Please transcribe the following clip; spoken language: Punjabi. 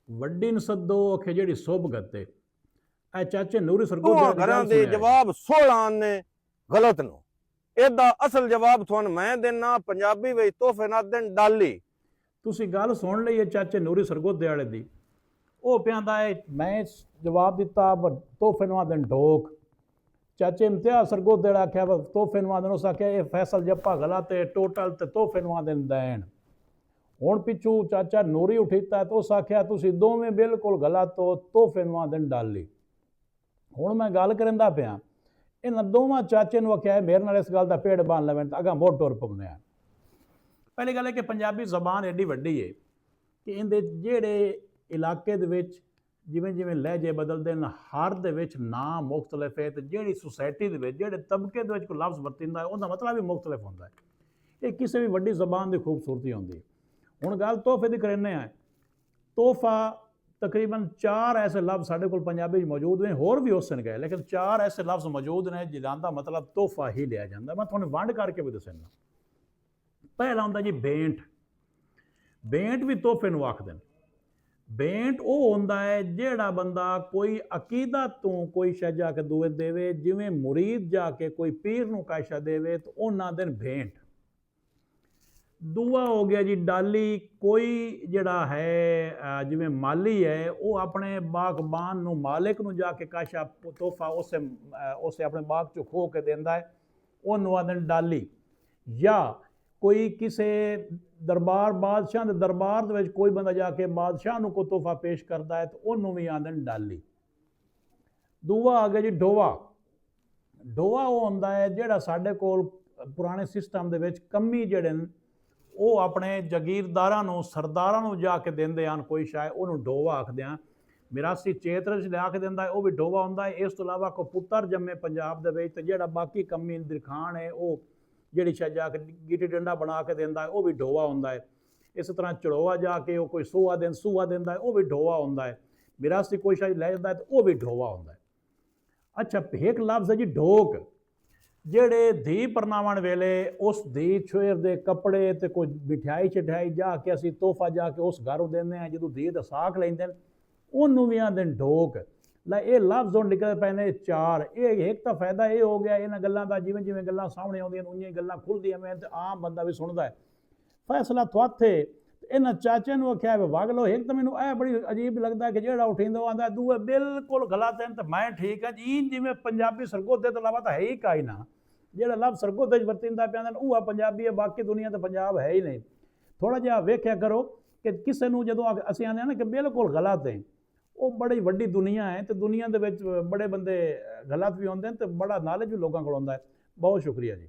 ਵੱਡੀ ਨੂੰ ਸੱਦੋ ਆਖੇ ਜਿਹੜੀ ਸੁਭਗਤ ਹੈ। ਇਹ ਚਾਚੇ ਨੂਰੀ ਸਰਗੋਧੇ ਦੋਵਾਂ ਦੀ ਘਰਾਂ ਗੱਲ ਦੇ ਸੁਣਿਆ ਜਵਾਬ 16 ਨੇ ਗਲਤ ਨੂੰ। ਇਹਦਾ ਅਸਲ ਜਵਾਬ ਤੁਹਾਨੂੰ ਮੈਂ ਦੇਣਾ ਪੰਜਾਬੀ ਵਿੱਚ ਤੋਹਫੇ ਨਾ ਦੇਣ ਡਾਲੀ। ਤੁਸੀਂ ਗੱਲ ਸੁਣ ਲਈ ਹੈ ਚਾਚੇ ਨੂਰੀ ਸਰਗੋਧੇ ਵਾਲੇ ਦੀ। ਉਹ ਪਿਆਂਦਾ ਹੈ ਮੈਂ ਜਵਾਬ ਦਿੱਤਾ ਤੋਹਫੇ ਨੂੰ ਆਦਨ ਢੋਕ। ਚਾਚੇ ਇਮਤਿਆਜ਼ ਸਰਗੋਧੇ ਵਾਲਾ ਆਖਿਆ ਤੋਹਫੇ ਨੂੰ ਆਦਨ, ਉਸ ਆਖਿਆ ਇਹ ਫੈਸਲ ਜੱਪਾ ਗਲਤ ਹੈ ਟੋਟਲ ਤੇ ਤੋਹਫੇ ਨੂੰ ਆਦਨ ਦੇਣ। ਹੁਣ ਪਿੱਛੂ ਚਾਚਾ ਨੂਰੀ ਉਠੀਤਾ तो उस आख्या तुसी दोवें बिल्कुल गलत हो, तोहफे ਨੂੰ ਆਦਨ डाली। ਹੁਣ ਮੈਂ ਗੱਲ ਕਰਦਾ ਪਿਆ ਇਹਨਾਂ ਦੋਵਾਂ ਚਾਚੇ ਨੂੰ ਆਖਿਆ ਮੇਰੇ ਨਾਲ ਇਸ ਗੱਲ ਦਾ ਪੇੜ ਬੰਨ ਲਵਣ ਤਾਂ ਅਗਾ ਮੋੜ ਟੁਰ ਪਉਂਦੇ ਆ। ਪਹਿਲੀ ਗੱਲ ਹੈ ਕਿ ਪੰਜਾਬੀ ਜ਼ਬਾਨ ਐਡੀ ਵੱਡੀ ਹੈ ਕਿ ਇਹਦੇ ਜਿਹੜੇ ਇਲਾਕੇ ਦੇ ਵਿੱਚ ਜਿਵੇਂ ਜਿਵੇਂ ਲਹਿਜੇ ਬਦਲਦੇ ਨੇ ਹਰ ਦੇ ਵਿੱਚ ਨਾਂ ਮੁਖਤਲਿਫ ਹੈ, ਤੇ ਜਿਹੜੀ ਸੁਸਾਇਟੀ ਦੇ ਵਿੱਚ ਜਿਹੜੇ ਤਬਕੇ ਦੇ ਵਿੱਚ ਕੋਈ ਲਫ਼ਜ਼ ਵਰਤਿੰਦਾ ਹੈ ਉਹਦਾ ਮਤਲਬ ਵੀ ਮੁਖਤਲਿਫ ਹੁੰਦਾ ਹੈ। ਇਹ ਕਿਸੇ ਵੀ ਵੱਡੀ ਜ਼ਬਾਨ ਦੀ ਖੂਬਸੂਰਤੀ ਹੁੰਦੀ ਹੈ। ਹੁਣ ਗੱਲ ਤੋਹਫੇ ਦੀ ਕਰਨੇ ਆ। ਤੋਹਫਾ तकरीबन 4 ऐसे लफ्ज़ साढ़े को पंजाबी मौजूद ने, होर भी उस गए लेकिन 4 ऐसे लफ्ज़ मौजूद ने जिन्हों मतलब तोहफा ही लिया जाता। मैं थोड़ा वंड करके भी दसना। पहला होंदा जी भेंट। भेंट भी तोहफे नूं आखदे ने। भेंट वो होंदा है जिहड़ा बंदा कोई अकीदा तो कोई शै जाके दूए देवे, जिवें मुरीद जाके कोई पीर नूं काशा देवे तो उन्हां दिन भेंट। दूआ हो गया जी डाली। कोई जिहड़ा है जिवें माली है वो अपने बागबान नूं मालिक नूं जाके काशा तोहफा उसे अपने बाग चों खो के देंदा है, उहनूं आखदे डाली। या कोई किसी दरबार बादशाह के दरबार दे विच कोई बंदा जाके बादशाह नूं कोई तोहफा पेश करता है तो उहनूं भी आखदे डाली। दूआ आ गया जी डोआ। डोआ वो हुंदा है जिहड़ा साडे कोल पुराने सिस्टम दे विच कम्मी जिहड़े ने ਉਹ ਆਪਣੇ ਜਾਗੀਰਦਾਰਾਂ ਨੂੰ ਸਰਦਾਰਾਂ ਨੂੰ ਜਾ ਕੇ ਦਿੰਦੇ ਹਨ ਕੋਈ ਸ਼ਾਇ, ਉਹਨੂੰ ਡੋਵਾ ਆਖਦੇ ਆ। ਮਿਰਾਸੀ ਚੇਤਰ 'ਚ ਲਿਆ ਕੇ ਦਿੰਦਾ ਉਹ ਵੀ ਡੋਵਾ ਹੁੰਦਾ ਹੈ। ਇਸ ਤੋਂ ਇਲਾਵਾ ਕੋਈ ਪੁੱਤਰ ਜੰਮੇ ਪੰਜਾਬ ਦੇ ਵਿੱਚ ਤੇ ਜਿਹੜਾ ਬਾਕੀ ਕੰਮੀ ਦਿਰਖਾਨ ਹੈ ਉਹ ਜਿਹੜੀ ਸ਼ਾਇ ਜਾ ਕੇ ਗਿੱਟੀ ਡੰਡਾ ਬਣਾ ਕੇ ਦਿੰਦਾ ਉਹ ਵੀ ਡੋਵਾ ਹੁੰਦਾ ਹੈ। ਇਸ ਤਰ੍ਹਾਂ ਚੜੋਆ ਜਾ ਕੇ ਉਹ ਕੋਈ ਸੂਆ ਦਿੰਦਾ ਉਹ ਵੀ ਡੋਵਾ ਹੁੰਦਾ ਹੈ। ਮਿਰਾਸੀ ਕੋਈ ਸ਼ਾਇ ਲੈ ਜਾਂਦਾ ਤੇ ਉਹ ਵੀ ਡੋਵਾ ਹੁੰਦਾ ਹੈ। ਅੱਛਾ, ਇੱਕ ਲਫ਼ਜ਼ ਹੈ ਜੀ ਢੋਕ। ਜਿਹੜੇ ਧੀ ਪਰਨਾਵਣ ਵੇਲੇ ਉਸ ਧੀ ਛੁਏਰ ਦੇ ਕੱਪੜੇ ਤੇ ਕੋਈ ਮਿਠਾਈ ਚਠਾਈ ਜਾ ਕੇ ਅਸੀਂ ਤੋਹਫਾ ਜਾ ਕੇ ਉਸ ਘਰ ਨੂੰ ਦਿੰਦੇ ਹਾਂ। ਜਦੋਂ ਧੀ ਦਾ ਸਾਕ ਲੈਂਦੇ ਨੇ ਉਹਨੂੰ ਵੀ ਆਖਦੇ ਨੇ ਢੋਕ। ਲੈ ਇਹ ਲਫ਼ਜ਼ ਹੁਣ ਨਿਕਲ ਪੈਂਦੇ 4। ਇਹ ਇੱਕ ਤਾਂ ਫਾਇਦਾ ਇਹ ਹੋ ਗਿਆ ਇਹਨਾਂ ਗੱਲਾਂ ਦਾ, ਜਿਵੇਂ ਜਿਵੇਂ ਗੱਲਾਂ ਸਾਹਮਣੇ ਆਉਂਦੀਆਂ ਉਈਆਂ ਹੀ ਗੱਲਾਂ ਖੁੱਲ੍ਹਦੀਆਂ ਮੈਂ ਤੇ ਆਮ ਬੰਦਾ ਵੀ ਸੁਣਦਾ ਹੈ। ਫੈਸਲਾ ਤੁਹਾਥੇ ਇਹਨਾਂ ਚਾਚੇ ਨੂੰ ਆਖਿਆ ਵਗ ਲਓ। ਇੱਕ ਤਾਂ ਮੈਨੂੰ ਇਹ ਬੜੀ ਅਜੀਬ ਲੱਗਦਾ ਕਿ ਜਿਹੜਾ ਉਠਿੰਦਾ ਆਉਂਦਾ ਦੂਏ ਬਿਲਕੁਲ ਗਲਤ ਹੈ ਤੇ ਮੈਂ ਠੀਕ ਹਾਂ ਜੀ। ਜਿਵੇਂ ਪੰਜਾਬੀ ਸਰਗੋਧੇ ਤੋਂ ਇਲਾਵਾ ਤਾਂ ਹੈ ਹੀ ਕਾਈ ਨਾ। ਜਿਹੜਾ ਲਫ਼ਜ਼ ਸਰਗੋਧੇ 'ਚ ਵਰਤਿੰਦਾ ਪਿਆ ਉਹ ਆ ਪੰਜਾਬੀ ਹੈ, ਬਾਕੀ ਦੁਨੀਆ ਤਾਂ ਪੰਜਾਬ ਹੈ ਹੀ ਨਹੀਂ। ਥੋੜ੍ਹਾ ਜਿਹਾ ਵੇਖਿਆ ਕਰੋ ਕਿ ਕਿਸੇ ਨੂੰ ਜਦੋਂ ਅਸੀਂ ਆਉਂਦੇ ਹਾਂ ਨਾ ਕਿ ਬਿਲਕੁਲ ਗਲਤ ਹੈ, ਉਹ ਬੜੀ ਵੱਡੀ ਦੁਨੀਆ ਹੈ ਤੇ ਦੁਨੀਆ ਦੇ ਵਿੱਚ ਬੜੇ ਬੰਦੇ ਗਲਤ ਵੀ ਹੁੰਦੇ ਨੇ ਤੇ ਬੜਾ ਨਾਲੇਜ ਵੀ ਲੋਕਾਂ ਕੋਲ ਹੁੰਦਾ ਹੈ। ਬਹੁਤ ਸ਼ੁਕਰੀਆ ਜੀ।